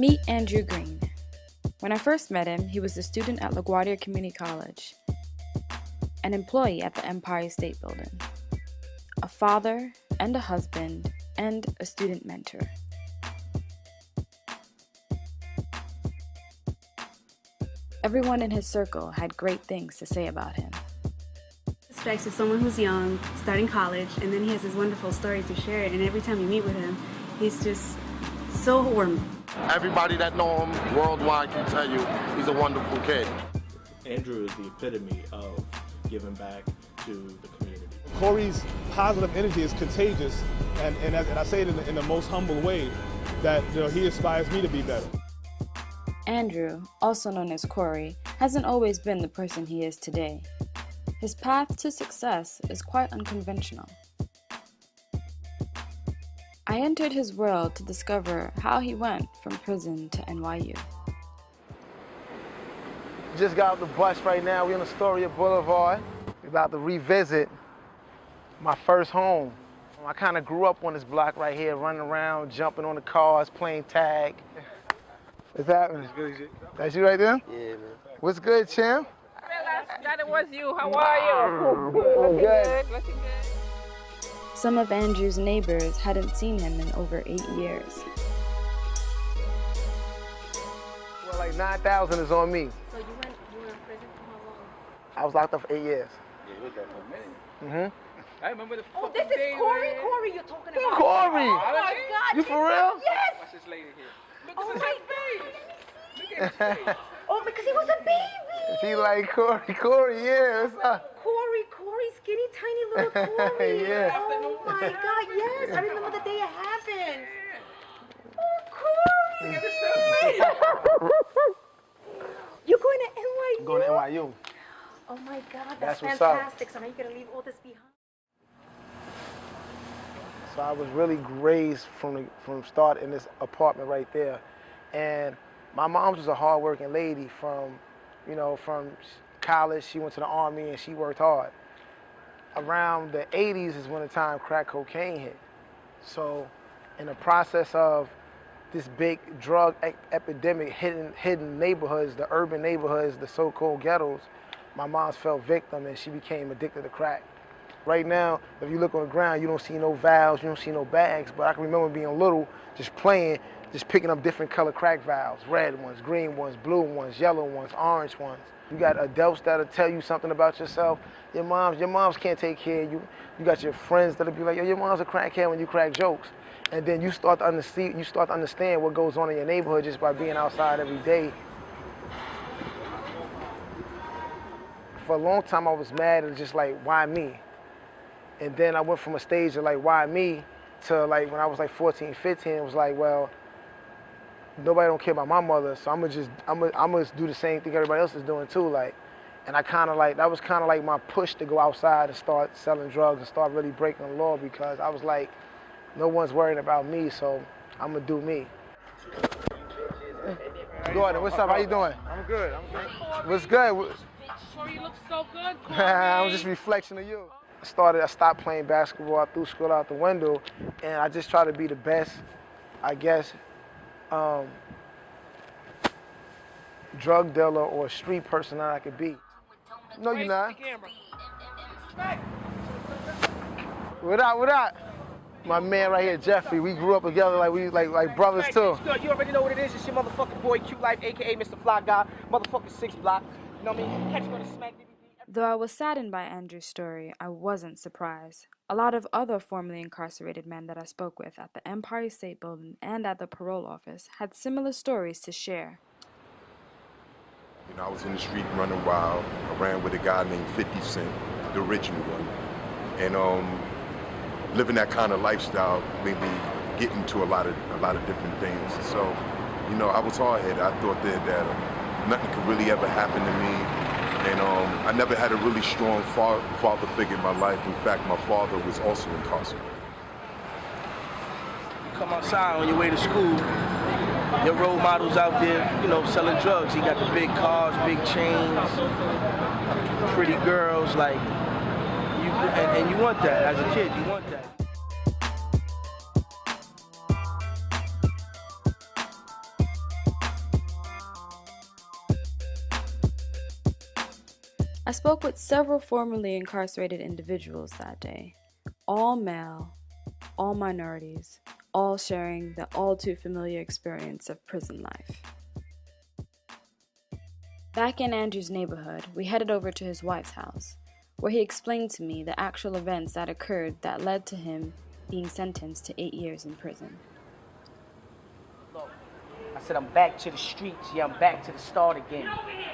Meet Andrew Green. When I first met him, he was a student at LaGuardia Community College, an employee at the Empire State Building, a father and a husband, and a student mentor. Everyone in his circle had great things to say about him. Respects to someone who's young, starting college, and then he has this wonderful story to share, and every time you meet with him, he's just so warm. Everybody that know him worldwide can tell you he's a wonderful kid. Andrew is the epitome of giving back to the community. Corey's positive energy is contagious, and I say it in the most humble way, that he inspires me to be better. Andrew, also known as Corey, hasn't always been the person he is today. His path to success is quite unconventional. I entered his world to discover how he went from prison to NYU. Just got off the bus right now. We're on Astoria Boulevard. We're about to revisit my first home. I kind of grew up on this block right here, running around, jumping on the cars, playing tag. What's happening? That's you right there? Yeah, man. What's good, champ? That it was you. How are you? Good. Looking good. Some of Andrew's neighbors hadn't seen him in over 8 years. Well, like 9,000 is on me. So you were in prison for how long? I was locked up for 8 years. Yeah, you was there for a minute. Mm-hmm. I remember the Oh, fucking this day is Corey? when- Corey you're talking about? Corey! Oh my God! You for real? Yes! Watch this lady here. Look Oh at my his face. Look at his face. Oh, because he was a baby! She like Corey, yeah, what's up? Corey, skinny, tiny little Corey. Yeah. Oh my God, yes! I remember the day it happened. Oh, Corey! You're going to NYU? I'm going to NYU. Oh my God, That's that's what's up. fantastic. So now you're going to leave all this behind? So I was really raised from start in this apartment right there. And my mom was a hard-working lady from college. She went to the Army and she worked hard. Around the 80s is when the time crack cocaine hit. So in the process of this big drug epidemic hitting neighborhoods, the urban neighborhoods, the so-called ghettos, my mom fell victim and she became addicted to crack. Right now, if you look on the ground, you don't see no valves, you don't see no bags, but I can remember being little, just playing, just picking up different color crack valves, red ones, green ones, blue ones, yellow ones, orange ones. You got adults that'll tell you something about yourself. Your moms can't take care of you. You got your friends that'll be like, yo, your mom's a crackhead when you crack jokes. And then you start to understand what goes on in your neighborhood just by being outside every day. For a long time, I was mad and just like, why me? And then I went from a stage of like, why me, to like when I was like 14, 15, it was like, well, nobody don't care about my mother, so I'm gonna do the same thing everybody else is doing too, like. And I kind of like, that was kind of like my push to go outside and start selling drugs and start really breaking the law, because I was like, no one's worrying about me, so I'm gonna do me. Gordon, what's up? How you doing? I'm good. What's good? Corey, you look so good, Corey. I was just a reflection of you. I stopped playing basketball. I threw school out the window, and I just try to be the best, I guess, drug dealer or street person that I could be. No, you're not. What up? My man right here, Jeffrey. We grew up together like we like brothers too. You already know what it is. It's your motherfucking boy Q Life, aka Mr. Fly Guy, motherfucking 6 block. You know what I mean? Catch me on the smack. Though I was saddened by Andrew's story, I wasn't surprised. A lot of other formerly incarcerated men that I spoke with at the Empire State Building and at the parole office had similar stories to share. You know, I was in the street running wild. I ran with a guy named 50 Cent, the original one. And living that kind of lifestyle made me get into a lot of different things. So, you know, I was hard-headed. I thought that nothing could really ever happen to me. And I never had a really strong father figure in my life. In fact, my father was also incarcerated. You come outside on your way to school, your role models out there, you know, selling drugs. You got the big cars, big chains, pretty girls, like, and you want that as a kid, you want that. I spoke with several formerly incarcerated individuals that day, all male, all minorities, all sharing the all too familiar experience of prison life. Back in Andrew's neighborhood, we headed over to his wife's house, where he explained to me the actual events that occurred that led to him being sentenced to 8 years in prison. Look, I said I'm back to the streets, yeah, I'm back to the start again.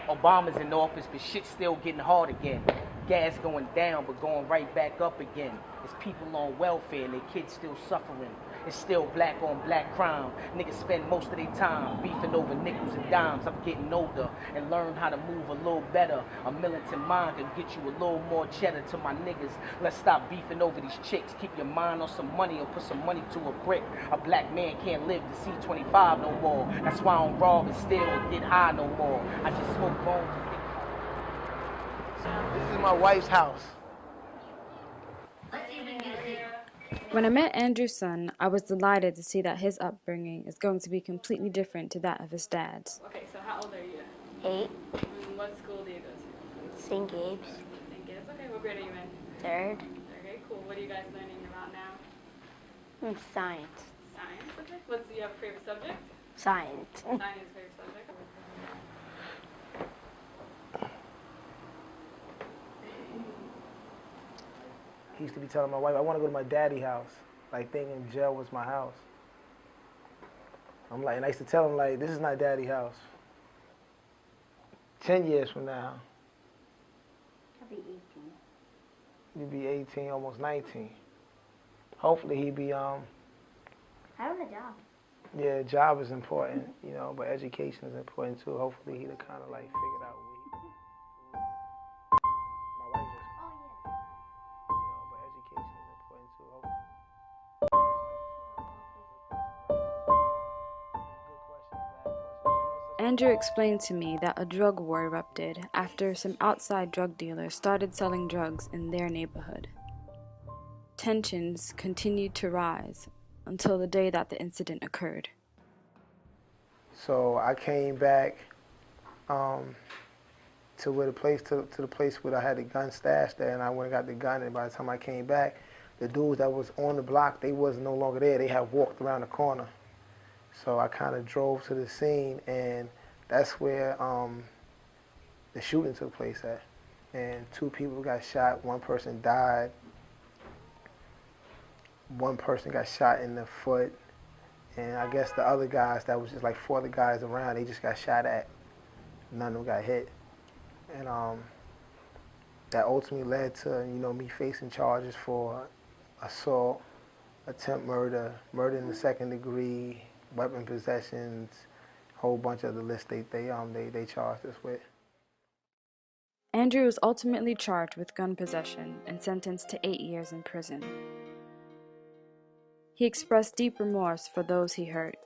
Obama's in office, but shit's still getting hard again. Gas going down, but going right back up again. It's people on welfare and their kids still suffering. It's still black on black crime. Niggas spend most of their time beefing over nickels and dimes. I'm getting older and learn how to move a little better. A militant mind can get you a little more cheddar. To my niggas, let's stop beefing over these chicks. Keep your mind on some money or put some money to a brick. A black man can't live to see 25 no more. That's why I don't rob and steal and get high no more. I just smoke bones and This is my wife's house. When I met Andrew's son, I was delighted to see that his upbringing is going to be completely different to that of his dad's. Okay, so how old are you? 8. What school do you go to? St. Gabe's. St. Gabe's. Okay, what grade are you in? 3rd. Okay, cool. What are you guys learning about now? Science. Science, okay. Do you have a favorite subject? Science. Science is favorite subject. He used to be telling my wife, I want to go to my daddy's house. Like thinking jail was my house. I'm like, and I used to tell him like, this is not daddy's house. 10 years from now, I'll be 18. you'll be 18, almost 19. Hopefully he be, I want a job. yeah, job is important, you know, but education is important too. Hopefully he'd have kind of like figured out what my wife just, you know, but education is important too. Andrew explained to me that a drug war erupted after some outside drug dealers started selling drugs in their neighborhood. Tensions continued to rise until the day that the incident occurred. So I came back to where the place to the place where I had the gun stashed there, and I went and got the gun. And by the time I came back, the dudes that was on the block, they wasn't no longer there. They had walked around the corner. So I kind of drove to the scene, and that's where the shooting took place at. And 2 people got shot. 1 person died. 1 person got shot in the foot. And I guess the other guys, that was just like 4 other guys around, they just got shot at. None of them got hit. And that ultimately led to, you know, me facing charges for assault, attempt murder, murder in the 2nd degree, weapon possessions, whole bunch of the list they charged us with. Andrew was ultimately charged with gun possession and sentenced to 8 years in prison. He expressed deep remorse for those he hurt.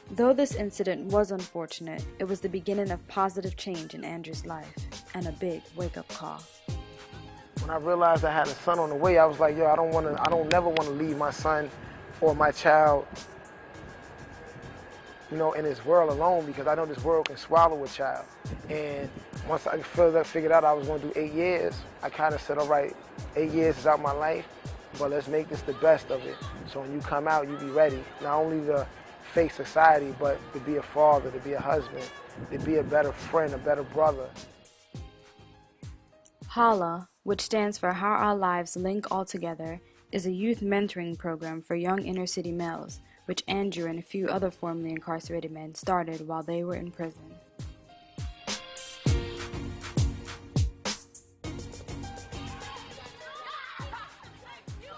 Though this incident was unfortunate, it was the beginning of positive change in Andrew's life and a big wake-up call. When I realized I had a son on the way, I was like, yo, I don't never want to leave my son or my child, you know, in this world alone, because I know this world can swallow a child. And once I figured out I was going to do 8 years, I kind of said, all right, 8 years is out my life, but let's make this the best of it. So when you come out, you be ready, not only to face society, but to be a father, to be a husband, to be a better friend, a better brother. H.O.L.L.A, which stands for How Our Lives Link All Together, is a youth mentoring program for young inner-city males, which Andrew and a few other formerly incarcerated men started while they were in prison.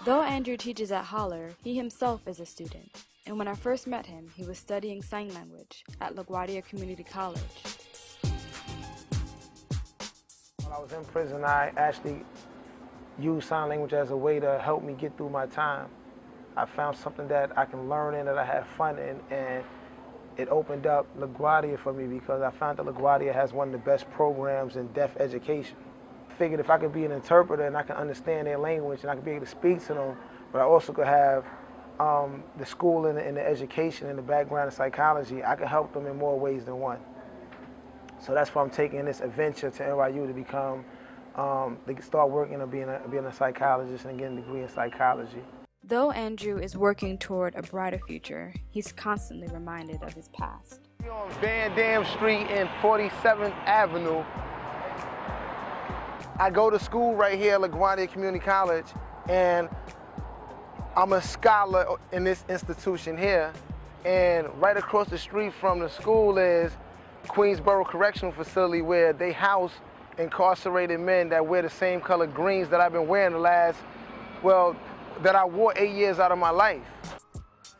Though Andrew teaches at H.O.L.L.A, he himself is a student, and when I first met him, he was studying sign language at LaGuardia Community College. While I was in prison, I actually used sign language as a way to help me get through my time. I found something that I can learn in, that I have fun in, and it opened up LaGuardia for me because I found that LaGuardia has one of the best programs in deaf education. I figured if I could be an interpreter and I can understand their language and I could be able to speak to them, but I also could have the school and the education and the background in psychology, I could help them in more ways than one. So that's why I'm taking this adventure to NYU to become, to start working and being a psychologist and getting a degree in psychology. Though Andrew is working toward a brighter future, he's constantly reminded of his past. On Van Dam Street and 47th Avenue. I go to school right here at LaGuardia Community College, and I'm a scholar in this institution here. And right across the street from the school is Queensboro Correctional Facility, where they house incarcerated men that wear the same color greens that I've been wearing that I wore 8 years out of my life.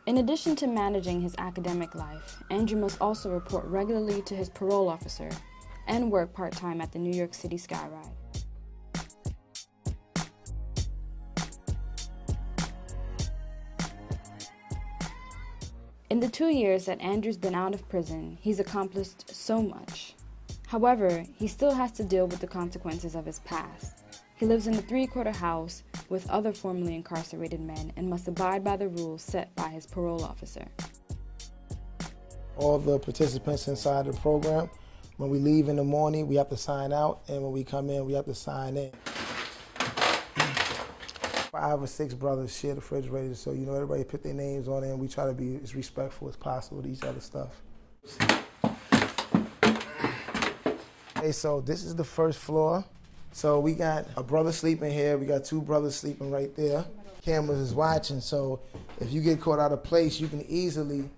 In addition to managing his academic life, Andrew must also report regularly to his parole officer and work part-time at the New York City Skyride. In the 2 years that Andrew's been out of prison, he's accomplished so much. However, he still has to deal with the consequences of his past. He lives in a 3-quarter house with other formerly incarcerated men and must abide by the rules set by his parole officer. All the participants inside the program, when we leave in the morning, we have to sign out, and when we come in, we have to sign in. 5 or 6 brothers share the refrigerator, so everybody put their names on it, and we try to be as respectful as possible to each other's stuff. Okay, so this is the first floor. So we got a brother sleeping here, we got 2 brothers sleeping right there. Cameras is watching, so if you get caught out of place, you can easily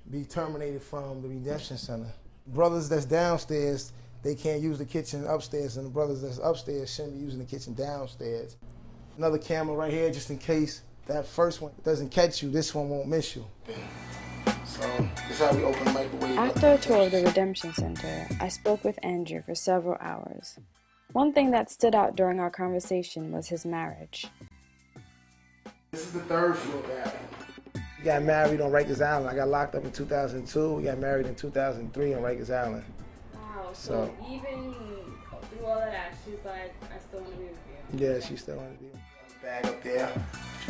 be terminated from the redemption center. Brothers that's downstairs, they can't use the kitchen upstairs, and the brothers that's upstairs shouldn't be using the kitchen downstairs. Another camera right here, just in case that first one doesn't catch you, this one won't miss you. So this is how we open the microwave. After a tour of the Redemption Center, I spoke with Andrew for several hours. One thing that stood out during our conversation was his marriage. This is the 3rd floor bathroom. We got married on Rikers Island. I got locked up in 2002. We got married in 2003 on Rikers Island. Wow, so even through all of that, she's like, I still want to be with you. Yeah, she still want to be with me. Bag up there,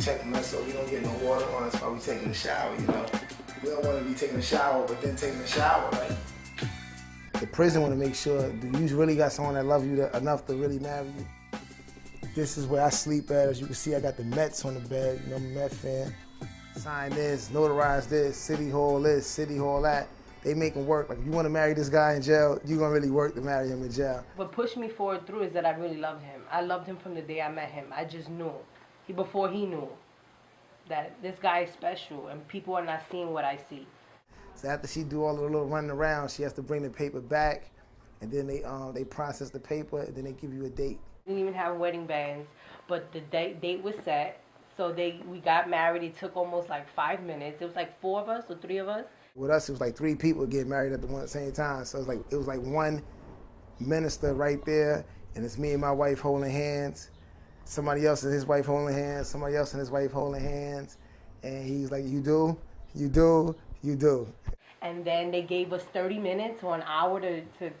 checking us so we don't get no water on us while we taking a shower, We don't want to be taking a shower, but then taking a shower, right? The prison want to make sure, do you really got someone that loves you enough to really marry you? This is where I sleep at. As you can see, I got the Mets on the bed. I'm a Met fan. Sign this, notarize this, City Hall this, City Hall that. They make them work. Like, if you want to marry this guy in jail, you're going to really work to marry him in jail. What pushed me forward through is that I really loved him. I loved him from the day I met him. I just knew, before he knew, that this guy is special and people are not seeing what I see. So after she do all the little running around, she has to bring the paper back, and then they process the paper, and then they give you a date. We didn't even have wedding bands, but the date was set. So we got married. It took almost like 5 minutes. It was like 4 of us or 3 of us. With us, it was like 3 people getting married at the same time. So it was like one minister right there, and it's me and my wife holding hands. Somebody else and his wife holding hands. Somebody else and his wife holding hands. And he's like, you do, you do, you do. And then they gave us 30 minutes or an hour to sit.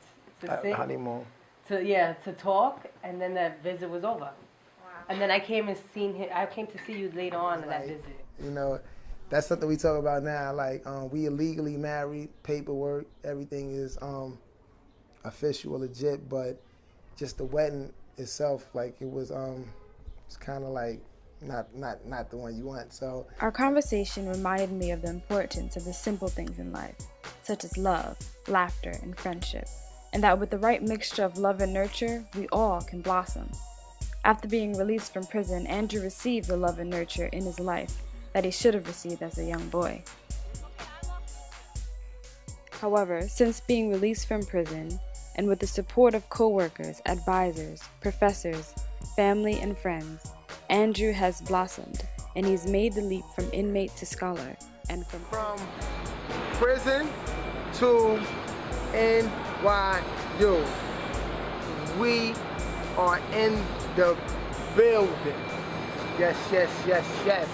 Honeymoon. To talk, and then the visit was over. Wow. And then I came to see you later on in that visit. That's something we talk about now. Like, we illegally married, paperwork, everything is official, legit, but just the wedding itself, like, it was it's kind of like not the one you want. So our conversation reminded me of the importance of the simple things in life, such as love, laughter, and friendship, and that with the right mixture of love and nurture, we all can blossom. After being released from prison, Andrew received the love and nurture in his life that he should have received as a young boy. However, since being released from prison, and with the support of co-workers, advisors, professors, family, and friends, Andrew has blossomed, and he's made the leap from inmate to scholar, and from prison to NYU. We are in the building. Yes, yes, yes, yes.